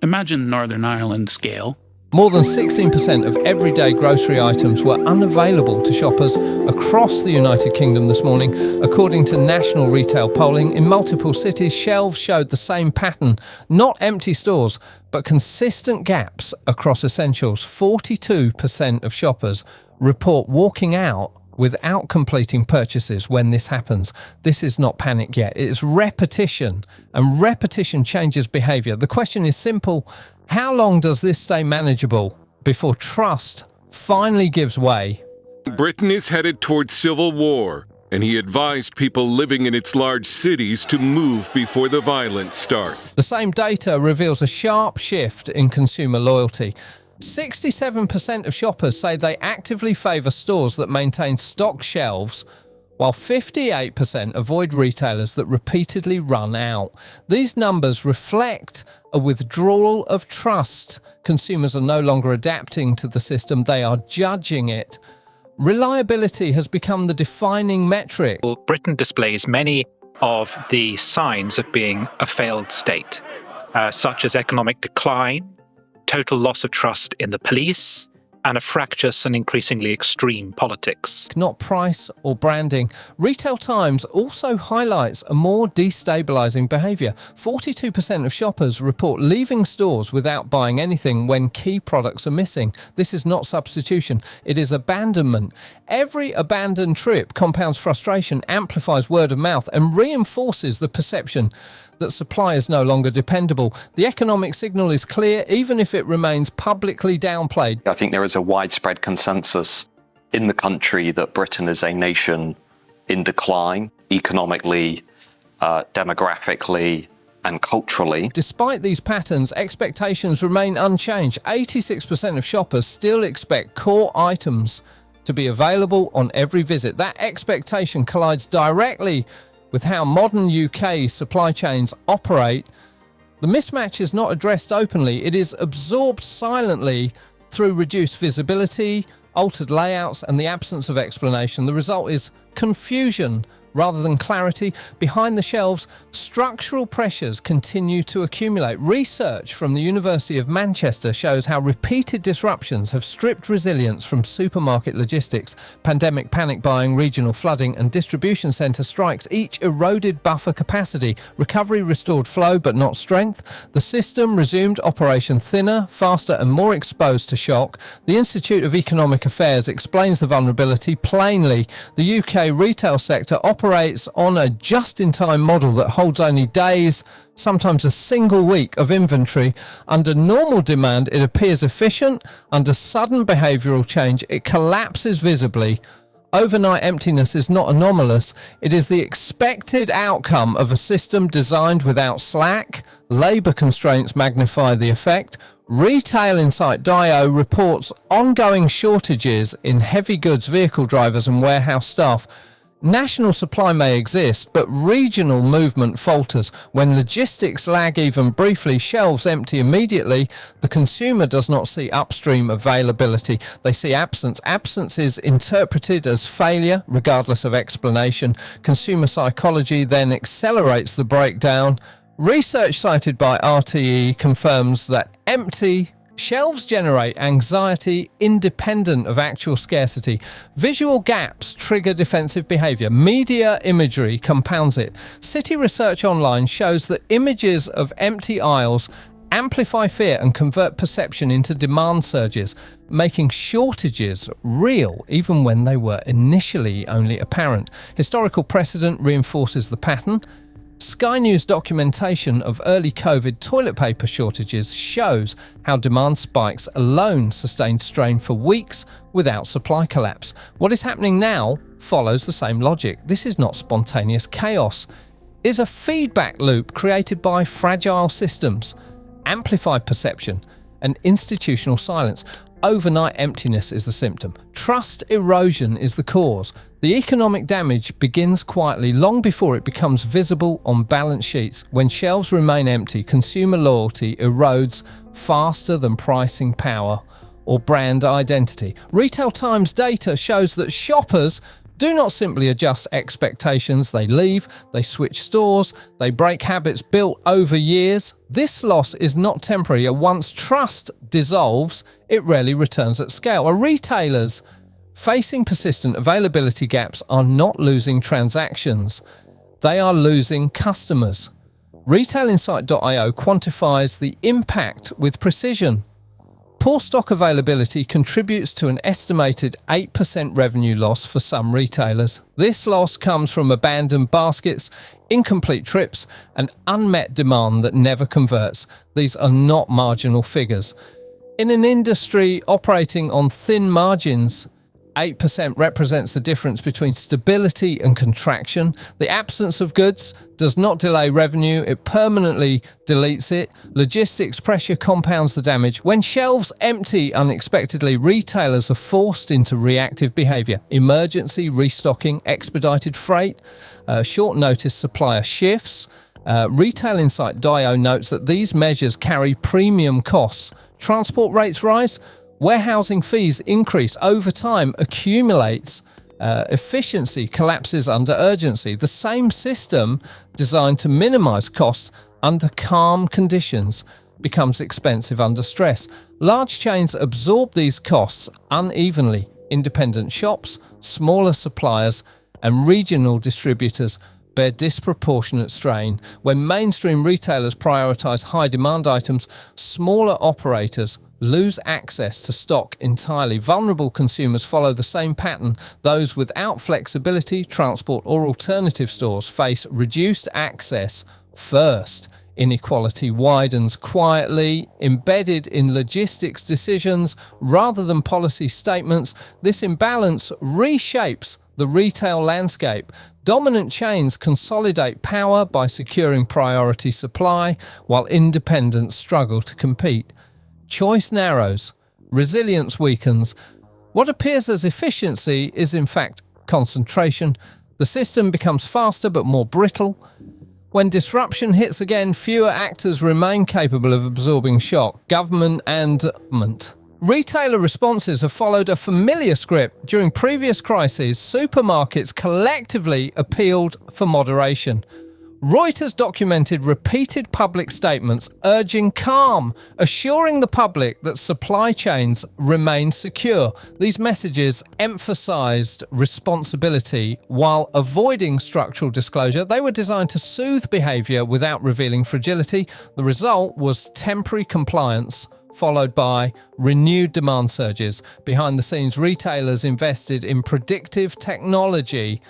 Imagine Northern Ireland scale. More than 16% of everyday grocery items were unavailable to shoppers across the United Kingdom this morning. According to national retail polling, in multiple cities, shelves showed the same pattern. Not empty stores, but consistent gaps across essentials. 42% of shoppers report walking out without completing purchases when this happens. This is not panic yet. It is repetition, and repetition changes behaviour. The question is simple. How long does this stay manageable before trust finally gives way? Britain is headed towards civil war, and he advised people living in its large cities to move before the violence starts. The same data reveals a sharp shift in consumer loyalty. 67% of shoppers say they actively favour stores that maintain stocked shelves, while 58% avoid retailers that repeatedly run out. These numbers reflect a withdrawal of trust. Consumers are no longer adapting to the system, they are judging it. Reliability has become the defining metric. Britain displays many of the signs of being a failed state, such as economic decline, total loss of trust in the police, and a fractious and increasingly extreme politics. Not price or branding. Retail Times also highlights a more destabilising behaviour. 42% of shoppers report leaving stores without buying anything when key products are missing. This is not substitution, it is abandonment. Every abandoned trip compounds frustration, amplifies word of mouth, and reinforces the perception that supply is no longer dependable. The economic signal is clear, even if it remains publicly downplayed. I think there is a widespread consensus in the country that Britain is a nation in decline, economically, demographically, and culturally. Despite these patterns, expectations remain unchanged. 86% of shoppers still expect core items to be available on every visit. That expectation collides directly with how modern UK supply chains operate. The mismatch is not addressed openly, it is absorbed silently through reduced visibility, altered layouts, and the absence of explanation. The result is confusion rather than clarity. Behind the shelves, structural pressures continue to accumulate. Research from the University of Manchester shows how repeated disruptions have stripped resilience from supermarket logistics. Pandemic panic buying, regional flooding, and distribution centre strikes each eroded buffer capacity. Recovery restored flow but not strength. The system resumed operation thinner, faster, and more exposed to shock. The Institute of Economic Affairs explains the vulnerability plainly. The UK retail sector operates on a just-in-time model that holds only days, sometimes a single week of inventory. Under normal demand, it appears efficient. Under sudden behavioural change, it collapses visibly. Overnight emptiness is not anomalous. It is the expected outcome of a system designed without slack. Labour constraints magnify the effect. Retail Insight DIO reports ongoing shortages in heavy goods vehicle drivers and warehouse staff. National supply may exist, but regional movement falters. When logistics lag even briefly, shelves empty immediately. The consumer does not see upstream availability. They see absence. Absence is interpreted as failure, regardless of explanation. Consumer psychology then accelerates the breakdown. Research cited by RTE confirms that empty shelves generate anxiety independent of actual scarcity. Visual gaps trigger defensive behaviour. Media imagery compounds it. City Research Online shows that images of empty aisles amplify fear and convert perception into demand surges, making shortages real even when they were initially only apparent. Historical precedent reinforces the pattern. Sky News documentation of early COVID toilet paper shortages shows how demand spikes alone sustained strain for weeks without supply collapse. What is happening now follows the same logic. This is not spontaneous chaos. It is a feedback loop created by fragile systems, amplified perception, and institutional silence. Overnight emptiness is the symptom. Trust erosion is the cause. The economic damage begins quietly long before it becomes visible on balance sheets. When shelves remain empty, consumer loyalty erodes faster than pricing power or brand identity. Retail Times data shows that shoppers do not simply adjust expectations. They leave, they switch stores, they break habits built over years. This loss is not temporary. Once trust dissolves, it rarely returns at scale. Retailers facing persistent availability gaps are not losing transactions. They are losing customers. RetailInsight.io quantifies the impact with precision. Poor stock availability contributes to an estimated 8% revenue loss for some retailers. This loss comes from abandoned baskets, incomplete trips, and unmet demand that never converts. These are not marginal figures. In an industry operating on thin margins, 8% represents the difference between stability and contraction. The absence of goods does not delay revenue, it permanently deletes it. Logistics pressure compounds the damage. When shelves empty unexpectedly, retailers are forced into reactive behavior. Emergency restocking, expedited freight, short notice supplier shifts. RetailInsight.io notes that these measures carry premium costs. Transport rates rise, warehousing fees increase over time, accumulates, efficiency collapses under urgency. The same system designed to minimize costs under calm conditions becomes expensive under stress. Large chains absorb these costs unevenly. Independent shops, smaller suppliers, and regional distributors bear disproportionate strain. When mainstream retailers prioritize high-demand items, smaller operators lose access to stock entirely. Vulnerable consumers follow the same pattern. Those without flexibility, transport, or alternative stores face reduced access first. Inequality widens quietly, embedded in logistics decisions rather than policy statements. This imbalance reshapes the retail landscape. Dominant chains consolidate power by securing priority supply, while independents struggle to compete. Choice narrows, resilience weakens. What appears as efficiency is in fact concentration. The system becomes faster but more brittle. When disruption hits again, fewer actors remain capable of absorbing shock. Government and government. Retailer responses have followed a familiar script. During previous crises, supermarkets collectively appealed for moderation. Reuters documented repeated public statements urging calm, assuring the public that supply chains remain secure. These messages emphasized responsibility while avoiding structural disclosure. They were designed to soothe behavior without revealing fragility. The result was temporary compliance, followed by renewed demand surges. Behind the scenes, retailers invested in predictive technology.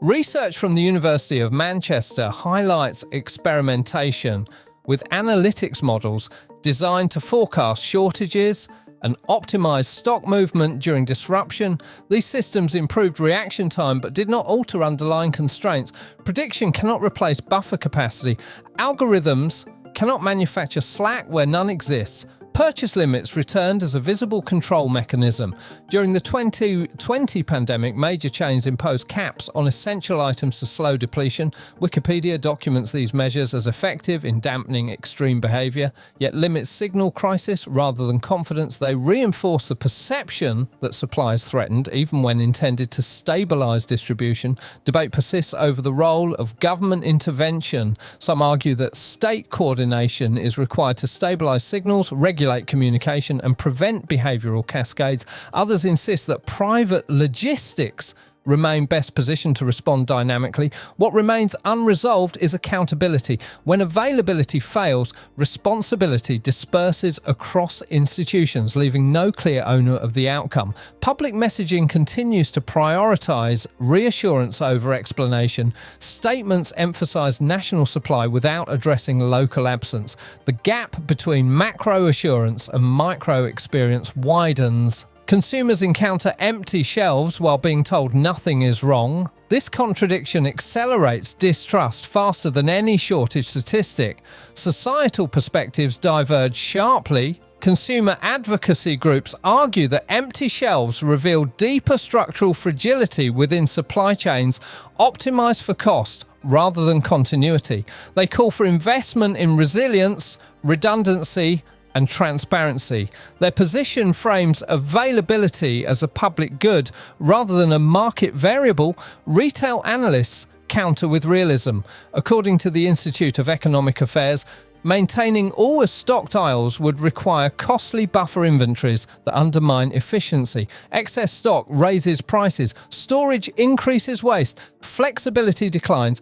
Research from the University of Manchester highlights experimentation with analytics models designed to forecast shortages and optimize stock movement during disruption. These systems improved reaction time but did not alter underlying constraints. Prediction cannot replace buffer capacity. Algorithms cannot manufacture slack where none exists. Purchase limits returned as a visible control mechanism. During the 2020 pandemic, major chains imposed caps on essential items to slow depletion. Wikipedia documents these measures as effective in dampening extreme behavior, yet limits signal crisis rather than confidence. They reinforce the perception that supply is threatened, even when intended to stabilize distribution. Debate persists over the role of government intervention. Some argue that state coordination is required to stabilize signals, regulate communication, and prevent behavioural cascades. Others insist that private logistics remain best positioned to respond dynamically. What remains unresolved is accountability. When availability fails, responsibility disperses across institutions, leaving no clear owner of the outcome. Public messaging continues to prioritise reassurance over explanation. Statements emphasise national supply without addressing local absence. The gap between macro assurance and micro experience widens. Consumers encounter empty shelves while being told nothing is wrong. This contradiction accelerates distrust faster than any shortage statistic. Societal perspectives diverge sharply. Consumer advocacy groups argue that empty shelves reveal deeper structural fragility within supply chains optimized for cost rather than continuity. They call for investment in resilience, redundancy, and transparency. Their position frames availability as a public good rather than a market variable. Retail analysts counter with realism. According to the Institute of Economic Affairs, maintaining always stocked aisles would require costly buffer inventories that undermine efficiency. Excess stock raises prices. Storage increases waste. Flexibility declines.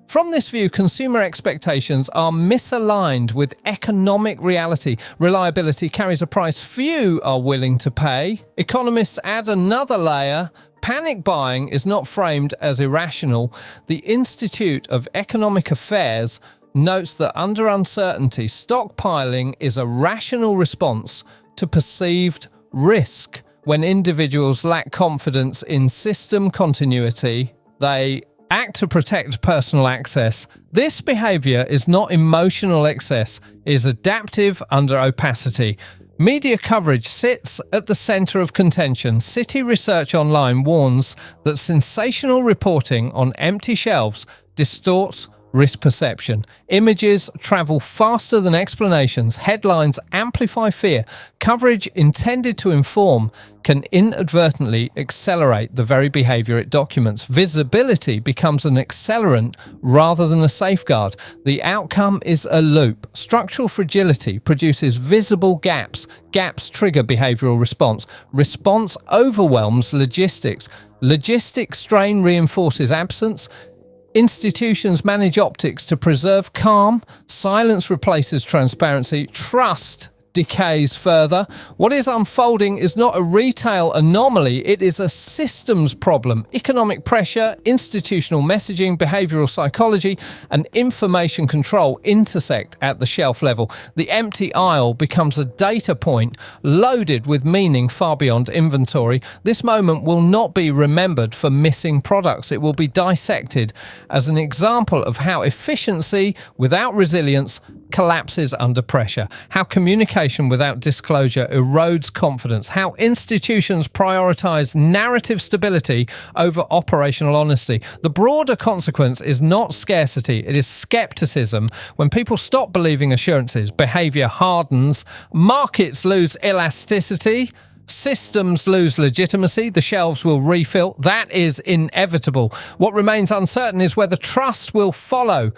From this view, consumer expectations are misaligned with economic reality. Reliability carries a price few are willing to pay. Economists add another layer. Panic buying is not framed as irrational. The Institute of Economic Affairs notes that under uncertainty, stockpiling is a rational response to perceived risk. When individuals lack confidence in system continuity, they act to protect personal access. This behaviour is not emotional excess, it is adaptive under opacity. Media coverage sits at the centre of contention. City Research Online warns that sensational reporting on empty shelves distorts risk perception. Images travel faster than explanations. Headlines amplify fear. Coverage intended to inform can inadvertently accelerate the very behaviour it documents. Visibility becomes an accelerant rather than a safeguard. The outcome is a loop. Structural fragility produces visible gaps. Gaps trigger behavioural response. Response overwhelms logistics. Logistic strain reinforces absence. Institutions manage optics to preserve calm. Silence replaces transparency. Trust decays further. What is unfolding is not a retail anomaly, it is a systems problem. Economic pressure, institutional messaging, behavioural psychology, and information control intersect at the shelf level. The empty aisle becomes a data point loaded with meaning far beyond inventory. This moment will not be remembered for missing products. It will be dissected as an example of how efficiency without resilience collapses under pressure, how communication without disclosure erodes confidence, how institutions prioritise narrative stability over operational honesty. The broader consequence is not scarcity, it is skepticism. When people stop believing assurances, behaviour hardens, markets lose elasticity, systems lose legitimacy, the shelves will refill. That is inevitable. What remains uncertain is whether trust will follow.